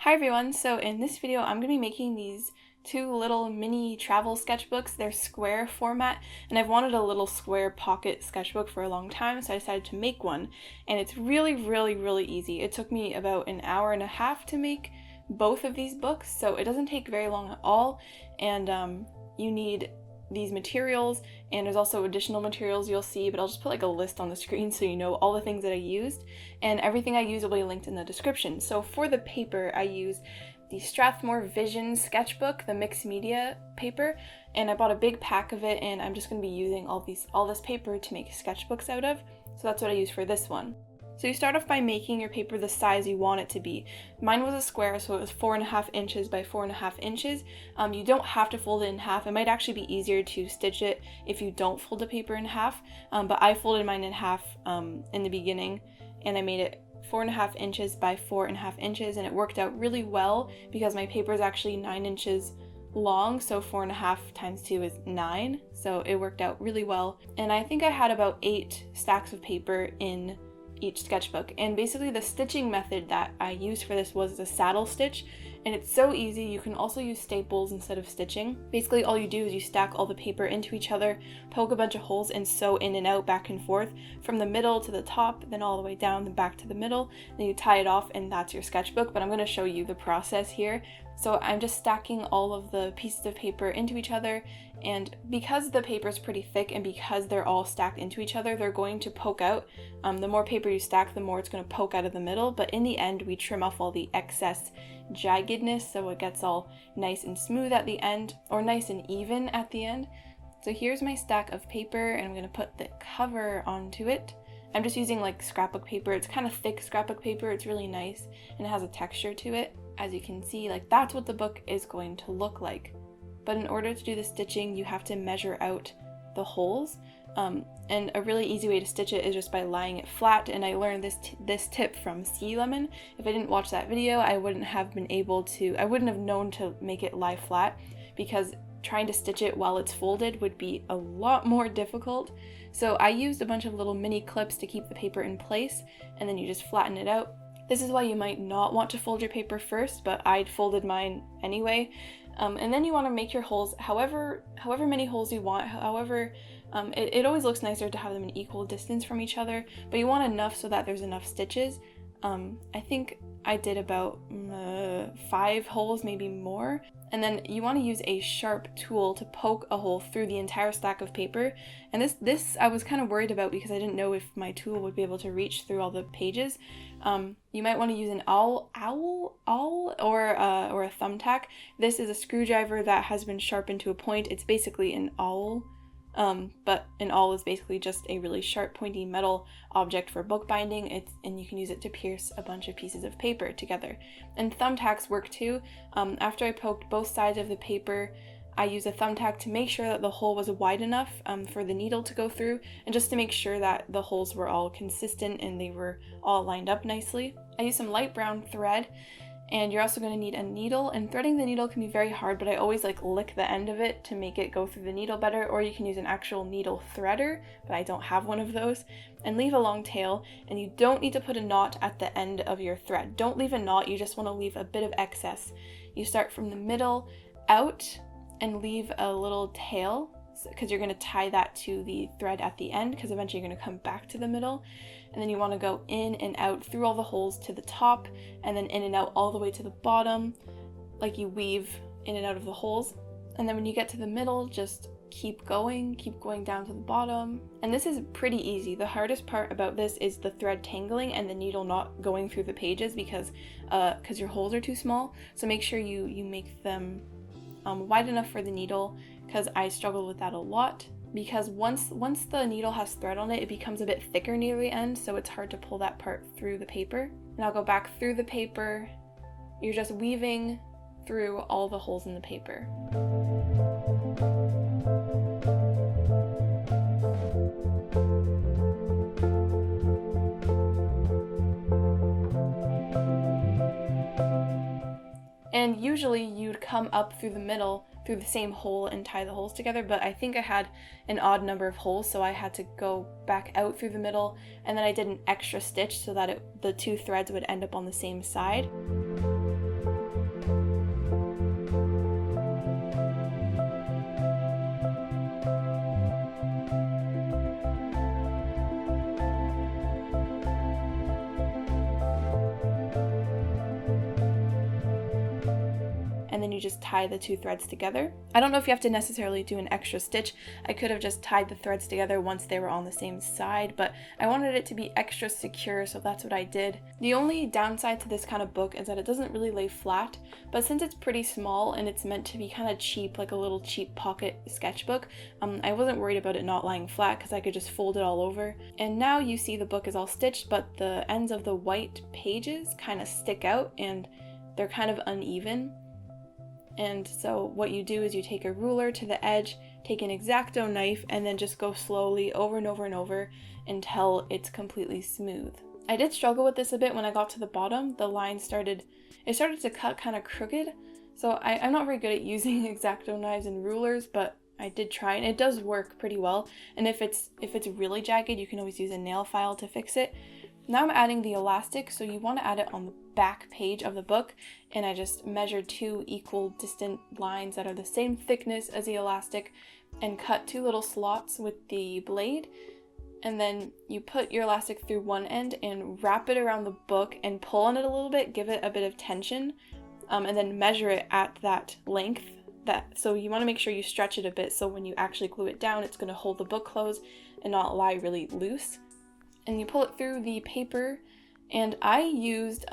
Hi everyone, so in this video I'm going to be making these two little mini travel sketchbooks. They're square format and I've wanted a little square pocket sketchbook for a long time, so I decided to make one, and it's really easy. It took me about an hour and a half to make both of these books, so it doesn't take very long at all, and you need these materials, and there's also additional materials you'll see, but I'll just put like a list on the screen so you know all the things that I used, and everything I use will be linked in the description. So for the paper, I used the Strathmore Vision sketchbook, the mixed media paper, and I bought a big pack of it, and I'm just going to be using all this paper to make sketchbooks out of, so that's what I used for this one. So you start off by making your paper the size you want it to be. Mine was a square, so it was 4.5 inches by 4.5 inches. You don't have to fold it in half. It might actually be easier to stitch it if you don't fold the paper in half, but I folded mine in half in the beginning, and I made it 4.5 inches by 4.5 inches, and it worked out really well because my paper is actually 9 inches long, so 4.5 times 2 is 9, so it worked out really well. And I think I had about 8 stacks of paper in each sketchbook, and basically the stitching method that I used for this was the saddle stitch, and it's so easy. You can also use staples instead of stitching. Basically all you do is you stack all the paper into each other, poke a bunch of holes, and sew in and out back and forth from the middle to the top, then all the way down, then back to the middle, then you tie it off, and that's your sketchbook. But I'm going to show you the process here. So I'm just stacking all of the pieces of paper into each other, and because the paper is pretty thick and because they're all stacked into each other, they're going to poke out. The more paper you stack, the more it's going to poke out of the middle, but in the end we trim off all the excess jaggedness so it gets all nice and smooth at the end, or nice and even at the end. So here's my stack of paper, and I'm going to put the cover onto it. I'm just using like scrapbook paper. It's kind of thick scrapbook paper. It's really nice and it has a texture to it. As you can see, like that's what the book is going to look like. But in order to do the stitching, you have to measure out the holes. And a really easy way to stitch it is just by lying it flat, and I learned this tip from Sea Lemon. If I didn't watch that video, I wouldn't have known to make it lie flat, because trying to stitch it while it's folded would be a lot more difficult. So I used a bunch of little mini clips to keep the paper in place, and then you just flatten it out. This is why you might not want to fold your paper first, but I'd folded mine anyway. And then you want to make your holes however many holes you want. It always looks nicer to have them in equal distance from each other, but you want enough so that there's enough stitches. I think I did about 5 holes, maybe more. And then you want to use a sharp tool to poke a hole through the entire stack of paper. And this I was kind of worried about because I didn't know if my tool would be able to reach through all the pages. You might want to use an awl or a thumbtack. This is a screwdriver that has been sharpened to a point. It's basically an awl. But an awl is basically just a really sharp pointy metal object for bookbinding, and you can use it to pierce a bunch of pieces of paper together. And thumbtacks work too. After I poked both sides of the paper, I used a thumbtack to make sure that the hole was wide enough for the needle to go through, and just to make sure that the holes were all consistent and they were all lined up nicely. I used some light brown thread, and you're also going to need a needle, and threading the needle can be very hard, but I always lick the end of it to make it go through the needle better, or you can use an actual needle threader, but I don't have one of those. And leave a long tail, and you don't need to put a knot at the end of your thread. Don't leave a knot, you just want to leave a bit of excess. You start from the middle out and leave a little tail, because you're going to tie that to the thread at the end, because eventually you're going to come back to the middle. And then you want to go in and out through all the holes to the top, and then in and out all the way to the bottom, like you weave in and out of the holes. And then when you get to the middle, just keep going down to the bottom. And this is pretty easy. The hardest part about this is the thread tangling and the needle not going through the pages, because your holes are too small. So make sure you make them wide enough for the needle, because I struggled with that a lot. Because once the needle has thread on it, it becomes a bit thicker near the end, so it's hard to pull that part through the paper. And I'll go back through the paper. You're just weaving through all the holes in the paper. And usually you'd come up through the middle through the same hole and tie the holes together, but I think I had an odd number of holes, so I had to go back out through the middle, and then I did an extra stitch so that the two threads would end up on the same side. then you just tie the two threads together. I don't know if you have to necessarily do an extra stitch. I could have just tied the threads together once they were on the same side, but I wanted it to be extra secure, so that's what I did. The only downside to this kind of book is that it doesn't really lay flat, but since it's pretty small and it's meant to be kind of cheap, like a little cheap pocket sketchbook, I wasn't worried about it not lying flat because I could just fold it all over. And now you see the book is all stitched, but the ends of the white pages kind of stick out and they're kind of uneven. And so what you do is you take a ruler to the edge, take an X-Acto knife, and then just go slowly over and over and over until it's completely smooth. I did struggle with this a bit when I got to the bottom. The line started to cut kind of crooked. So I'm not very good at using X-Acto knives and rulers, but I did try, and it does work pretty well. And if it's really jagged, you can always use a nail file to fix it. Now I'm adding the elastic, so you want to add it on the back page of the book, and I just measured 2 equal distant lines that are the same thickness as the elastic and cut 2 little slots with the blade. And then you put your elastic through one end and wrap it around the book and pull on it a little bit, give it a bit of tension, and then measure it at that length. So you want to make sure you stretch it a bit so when you actually glue it down, it's going to hold the book closed and not lie really loose. And you pull it through the paper, and I used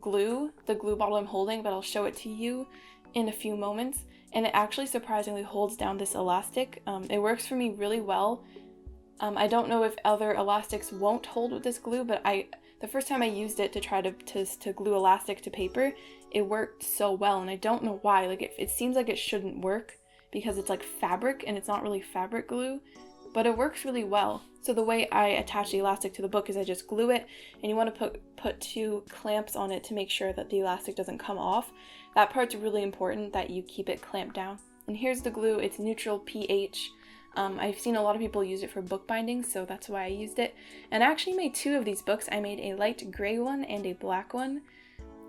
glue, the glue bottle I'm holding, but I'll show it to you in a few moments, and it actually surprisingly holds down this elastic. It works for me really well. I don't know if other elastics won't hold with this glue, but the first time I used it to try to glue elastic to paper, it worked so well, and I don't know why. Like it seems like it shouldn't work because it's like fabric and it's not really fabric glue, but it works really well. So the way I attach the elastic to the book is I just glue it, and you want to put 2 clamps on it to make sure that the elastic doesn't come off. That part's really important, that you keep it clamped down. And here's the glue. It's neutral pH. I've seen a lot of people use it for bookbinding, so that's why I used it. And I actually made 2 of these books. I made a light gray one and a black one.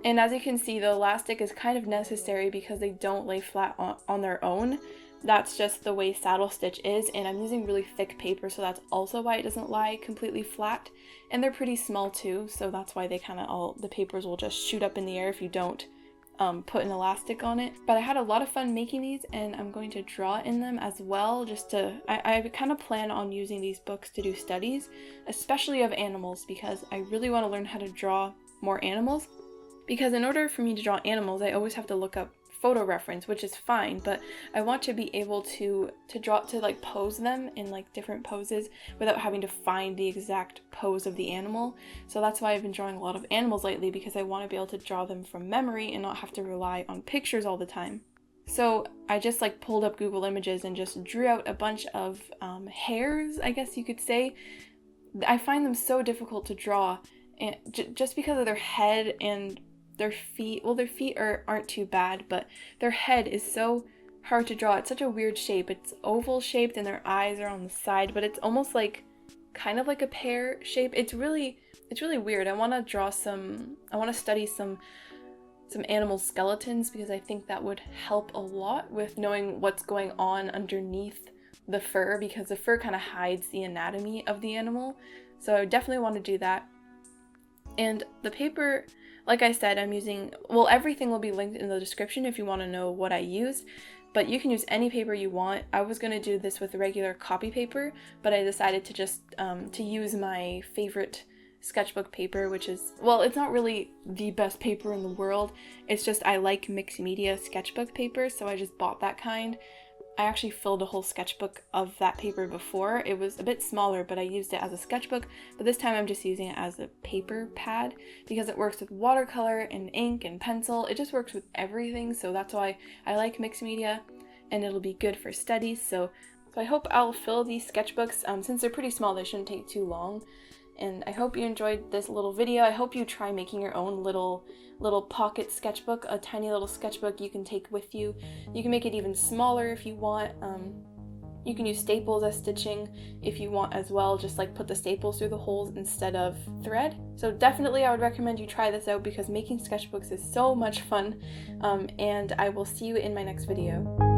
And as you can see, the elastic is kind of necessary because they don't lay flat on their own. That's just the way saddle stitch is, and I'm using really thick paper, so that's also why it doesn't lie completely flat. And they're pretty small too, so that's why they the papers will just shoot up in the air if you don't put an elastic on it. But I had a lot of fun making these, and I'm going to draw in them as well, I kind of plan on using these books to do studies, especially of animals, because I really want to learn how to draw more animals. Because in order for me to draw animals, I always have to look up photo reference, which is fine, but I want to be able to like pose them in like different poses without having to find the exact pose of the animal. So that's why I've been drawing a lot of animals lately, because I want to be able to draw them from memory and not have to rely on pictures all the time. So I just like pulled up Google Images and just drew out a bunch of hares, I guess you could say. I find them so difficult to draw, and just because of their head and their feet. Well, their feet aren't too bad, but their head is so hard to draw. It's such a weird shape. It's oval shaped and their eyes are on the side, but it's almost like kind of like a pear shape. It's really weird. I want to study some animal skeletons, because I think that would help a lot with knowing what's going on underneath the fur, because the fur kind of hides the anatomy of the animal. So I definitely want to do that. And the paper, like I said, I'm using, well, everything will be linked in the description if you want to know what I used, but you can use any paper you want. I was going to do this with regular copy paper, but I decided to just to use my favorite sketchbook paper, which is, well, it's not really the best paper in the world. It's just I like mixed media sketchbook paper, so I just bought that kind. I actually filled a whole sketchbook of that paper before. It was a bit smaller, but I used it as a sketchbook, but this time I'm just using it as a paper pad because it works with watercolor and ink and pencil. It just works with everything, so that's why I like mixed media, and it'll be good for studies. So I hope I'll fill these sketchbooks. Since they're pretty small, they shouldn't take too long. And I hope you enjoyed this little video. I hope you try making your own little pocket sketchbook, a tiny little sketchbook you can take with you. You can make it even smaller if you want. You can use staples as stitching if you want as well, just like put the staples through the holes instead of thread. So definitely I would recommend you try this out because making sketchbooks is so much fun, and I will see you in my next video.